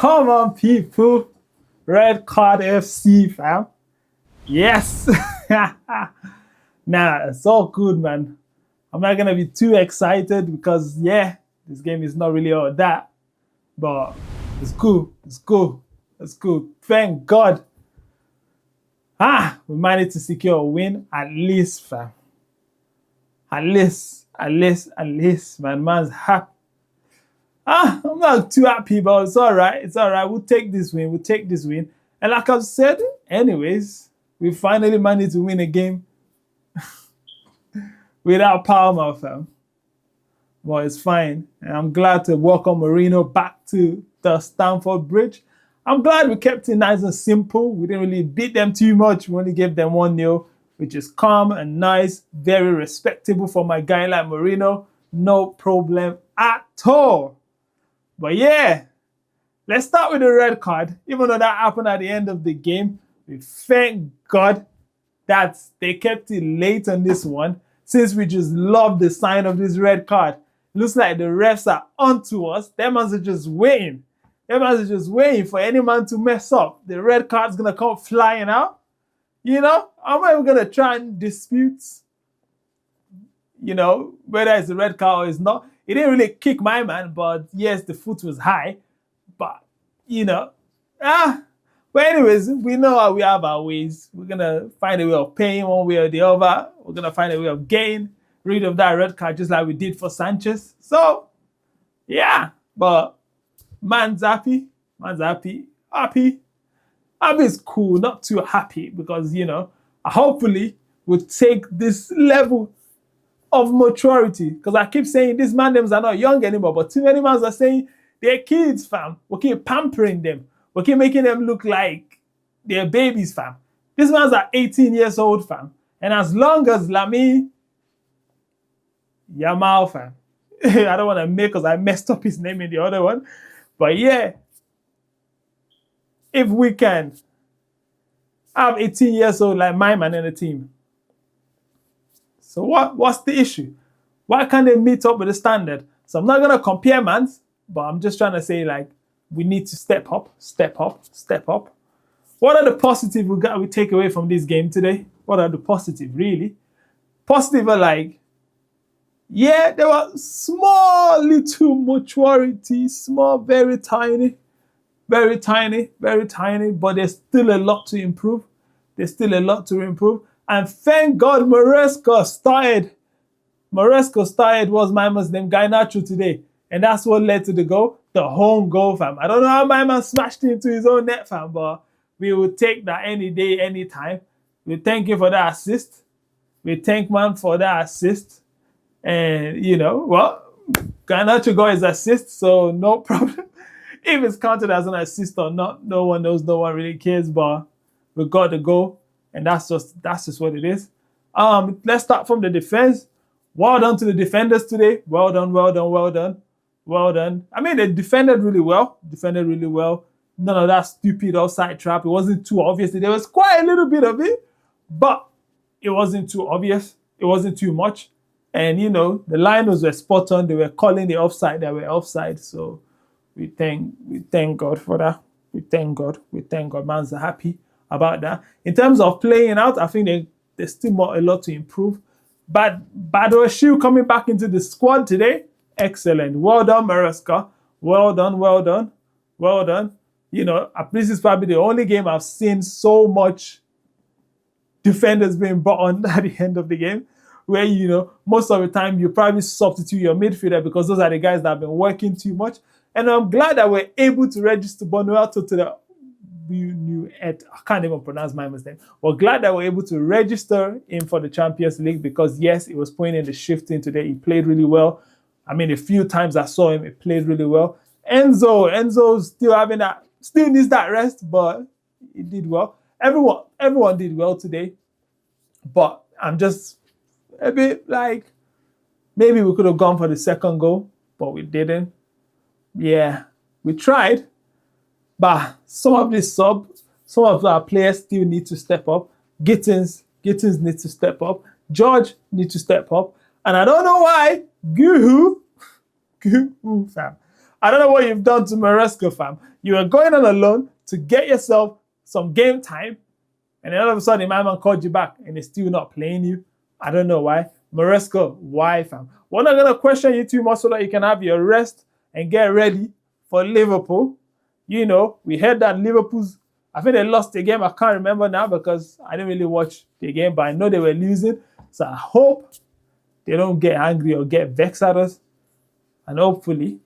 Come on, people. Red card FC, fam. Yes. Nah, it's all good, man. I'm not gonna be too excited because yeah, this game is not really all that. But it's cool. It's cool. It's cool. Thank God. We managed to secure a win at least, fam. At least, man. Man's happy. I'm not too happy, but it's all right. It's all right. We'll take this win. We'll take this win. And like I've said, anyways, we finally managed to win a game without Palmer, fam. Well, it's fine. And I'm glad to welcome Marino back to the Stamford Bridge. I'm glad we kept it nice and simple. We didn't really beat them too much. We only gave them 1-0, which is calm and nice, very respectable for my guy like Marino. No problem at all. But yeah, let's start with the red card. Even though that happened at the end of the game, we thank God that they kept it late on this one, since we just love the sign of this red card. Looks like the refs are onto us. Them ones are just waiting. Them ones are just waiting for any man to mess up. The red card's going to come flying out. You know, I'm not even going to try and dispute, whether it's a red card or it's not. It didn't really kick my man, but yes, the foot was high. But, But anyways, we know how we have our ways. We're going to find a way of paying one way or the other. We're going to find a way of getting rid of that red card just like we did for Sanchez. So, yeah. But man's happy. Man's happy. Happy is cool. Not too happy because, hopefully we'll take this level of maturity. Because I keep saying these man names are not young anymore, but too many mans are saying they're kids, fam. We keep pampering them. We keep making them look like they're babies, fam. These mans are 18 years old, fam. And as long as Lamine Yamal, fam. I don't want to make because I messed up his name in the other one. But yeah, if we can have 18 years old like my man in the team. So what's the issue? Why can't they meet up with the standard? So I'm not going to compare mans, but I'm just trying to say like, we need to step up. What are the positives we take away from this game today? What are the positives, really? Positive are like, yeah, there was small little maturity, small, very tiny, but there's still a lot to improve. And thank God Maresca started was my man's name, Garnacho today. And that's what led to the goal, the home goal, fam. I don't know how my man smashed into his own net, fam, but we will take that any day, any time. We thank you for that assist. We thank man for that assist. And, Garnacho got his assist, so no problem. If it's counted as an assist or not, no one knows, no one really cares, but we got the goal, and that's just what it is. Let's start from the defense. Well done to the defenders today. Well done. I mean, they defended really well. None of that stupid offside trap. It wasn't too obvious. There was quite a little bit of it, but it wasn't too obvious. It wasn't too much. And, the liners were spot on. They were calling the offside. They were offside. So we thank God for that. We thank God. Man's happy about that. In terms of playing out, I think there's still a lot to improve. But Badoshiu coming back into the squad today, excellent. Well done, Maresca. Well done. This is probably the only game I've seen so much defenders being brought on at the end of the game, where, most of the time you probably substitute your midfielder because those are the guys that have been working too much. And I'm glad that we're able to register Bonuato to the I can't even pronounce my mistake. We're glad that we're able to register him for the Champions League because, yes, it was putting in the shifting today. He played really well. I mean, a few times I saw him, he played really well. Enzo's still needs that rest, but he did well. Everyone did well today. But I'm just a bit like, maybe we could have gone for the second goal, but we didn't. Yeah, we tried. But some of our players still need to step up. Gittins needs to step up. George needs to step up. And I don't know why Guhu, fam. I don't know what you've done to Maresca, fam. You were going on a loan to get yourself some game time, and then all of a sudden, my man called you back, and he's still not playing you. I don't know why. Maresca, why, fam? We're not going to question you too much so that you can have your rest and get ready for Liverpool. You know, we heard that Liverpool's, I think they lost the game. I can't remember now because I didn't really watch the game, but I know they were losing. So I hope they don't get angry or get vexed at us. And hopefully,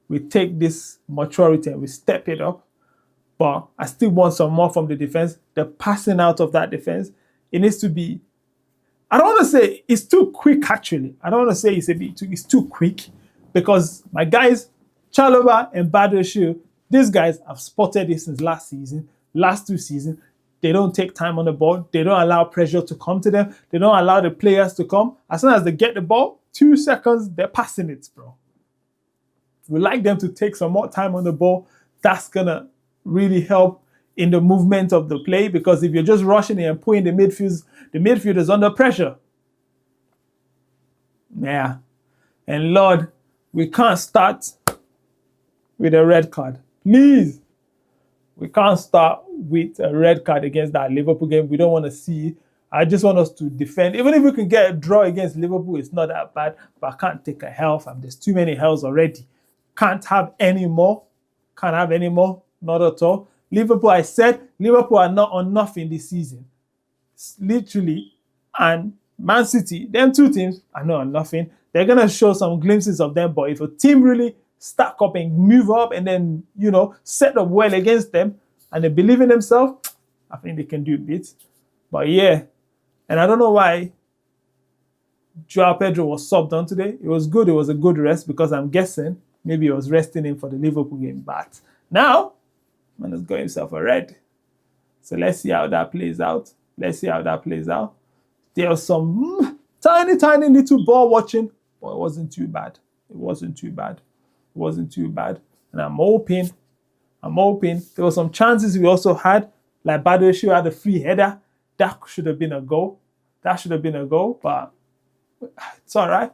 we take this maturity and we step it up. But I still want some more from the defense. The passing out of that defense, it needs to be, I don't want to say it's too quick, actually. I don't want to say it's too quick, because my guys, Chalobah and Badershu, these guys have spotted this since last two seasons. They don't take time on the ball. They don't allow pressure to come to them. They don't allow the players to come. As soon as they get the ball, 2 seconds, they're passing it, bro. We like them to take some more time on the ball. That's going to really help in the movement of the play, because if you're just rushing it and putting the midfielders under pressure. Yeah. And Lord, we can't start with a red card. Please. We can't start with a red card against that Liverpool game. We don't want to see. I just want us to defend. Even if we can get a draw against Liverpool, it's not that bad. But I can't take a hell, fam. There's too many hells already. Can't have any more. Can't have any more. Not at all. Liverpool, I said, Liverpool are not on nothing this season. Literally. And Man City, them two teams are not on nothing. They're going to show some glimpses of them. But if a team really stack up and move up and then, set up well against them and they believe in themselves, I think they can do bits. But yeah, and I don't know why Joao Pedro was subbed on today. It was good. It was a good rest, because I'm guessing maybe he was resting him for the Liverpool game. But now, man has got himself a red. So let's see how that plays out. There was some tiny little ball watching, but it wasn't too bad. And I'm hoping there were some chances we also had, like Badershu had a free header. That should have been a goal. But it's all right.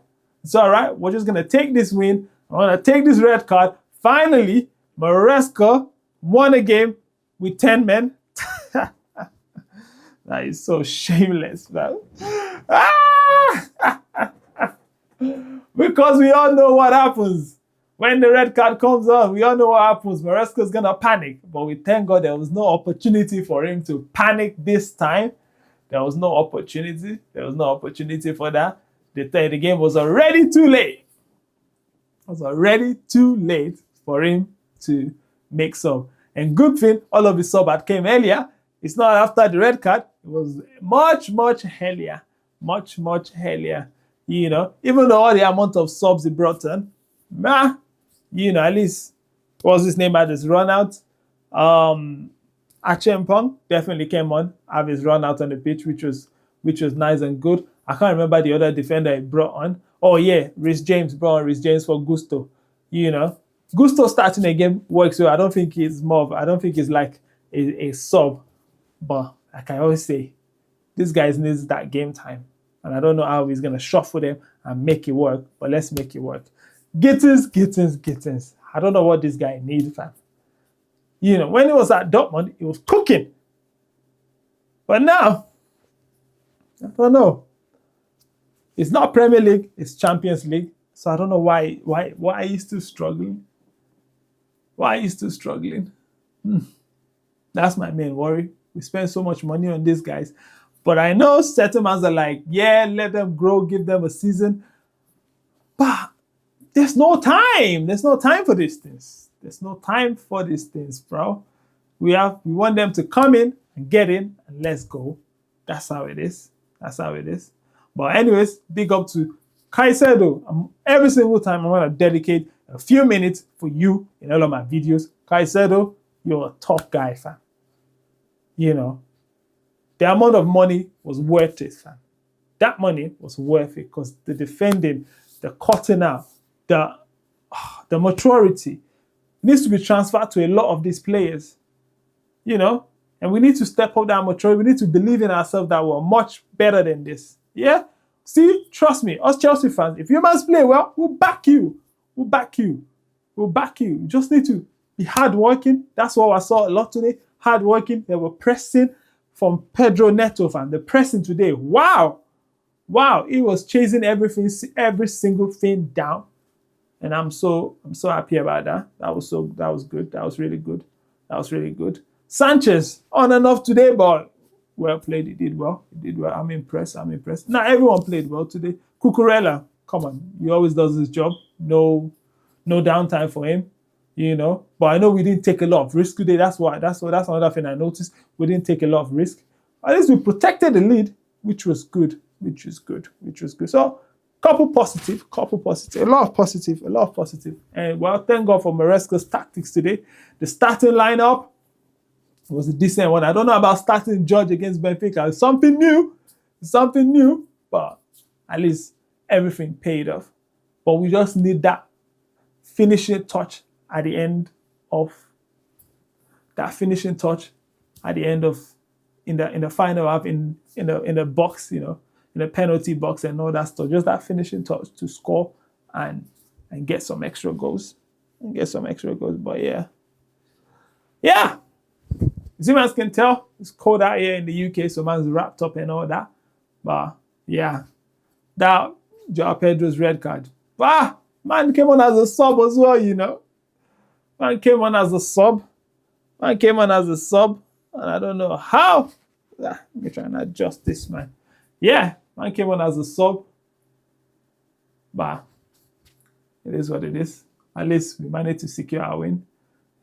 We're just going to take this win. I'm going to take this red card. Finally, Maresca won a game with 10 men. That is so shameless, man. Because we all know what happens. When the red card comes on, we all know what happens. Maresca's going to panic. But we thank God there was no opportunity for him to panic this time. There was no opportunity for that. The game was already too late. For him to make sub. And good thing, all of his sub had came earlier. It's not after the red card. It was much earlier. Even though all the amount of subs he brought in, at least, what's his name, had his run out. Achempong definitely came on, have his run out on the pitch, which was nice and good. I can't remember the other defender he brought on. Oh yeah, Reece James brought on Reece James for Gusto. Gusto starting a game works well. I don't think he's like a sub, but like I always say, this guy needs that game time. And I don't know how he's going to shuffle them and make it work, but let's make it work. Gittins. I don't know what this guy needs, fam. When he was at Dortmund, he was cooking. But now, I don't know. It's not Premier League, it's Champions League. So I don't know why he's still struggling. That's my main worry. We spend so much money on these guys. But I know settlements are like, yeah, let them grow, give them a season. But there's no time. There's no time for these things. Bro. We want them to come in and get in and let's go. That's how it is. But anyways, big up to Caicedo. Every single time I'm going to dedicate a few minutes for you in all of my videos. Caicedo, you're a top guy, fam. The amount of money was worth it, fam. That money was worth it because the defending, the cutting out, the maturity needs to be transferred to a lot of these players. And we need to step up that maturity. We need to believe in ourselves that we're much better than this. Yeah? See, trust me, us Chelsea fans, if you must play well, we'll back you. We'll back you. We'll back you. You just need to be hardworking. That's what I saw a lot today. Hardworking. They were pressing from Pedro Neto, fam. The pressing today. Wow. Wow. He was chasing everything, every single thing down. And I'm so happy about that. That was good. That was really good. That was really good. Sanchez, on and off today, but well played. He did well. He did well. I'm impressed. Now everyone played well today. Cucurella, come on. He always does his job. No downtime for him, you know. But I know we didn't take a lot of risk today. That's another thing I noticed. We didn't take a lot of risk. At least we protected the lead, which was good. So, couple positive, a lot of positive. And well, thank God for Maresca's tactics today. The starting lineup was a decent one. I don't know about starting George against Benfica. It's something new, but at least everything paid off. But we just need that finishing touch at the end of in the final half in the box, you know, in the penalty box and all that stuff. Just that finishing touch to score and get some extra goals. But yeah. As you guys can tell, it's cold out here in the UK, so man's wrapped up and all that. But yeah, that Joao Pedro's red card. Man came on as a sub as well, you know. Man came on as a sub. And I don't know how. Let me try and adjust this, man. Yeah, man came on as a sub. But it is what it is. At least we managed to secure our win.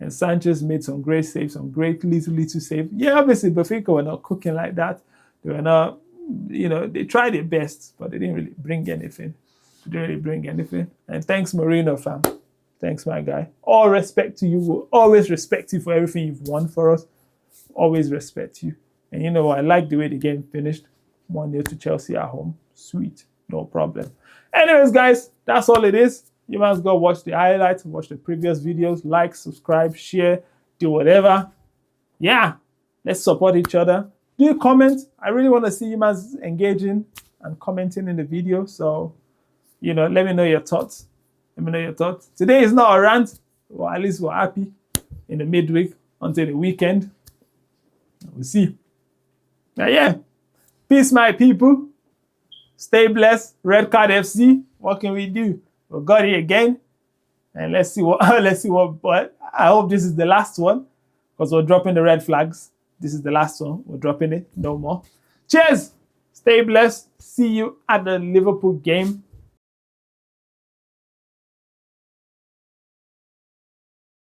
And Sanchez made some great saves, some great little saves. Yeah, obviously, Benfica were not cooking like that. They were not, you know, they tried their best, but they didn't really bring anything. And thanks, Marino, fam. Thanks, my guy. All respect to you. We'll always respect you for everything you've won for us. Always respect you. And you know what? I like the way the game finished. 1-0 to Chelsea at home. Sweet. No problem. Anyways, guys, that's all it is. You must go watch the highlights, watch the previous videos, like, subscribe, share, do whatever. Yeah, let's support each other. Do comment. I really want to see you guys engaging and commenting in the video. So, you know, let me know your thoughts. Today is not a rant. Well, at least we're happy in the midweek until the weekend. We'll see. Now, yeah. Peace, my people. Stay blessed. Red Card FC. What can we do? We got it again. And let's see what, but I hope this is the last one because we're dropping the red flags. This is the last one. We're dropping it. No more. Cheers. Stay blessed. See you at the Liverpool game.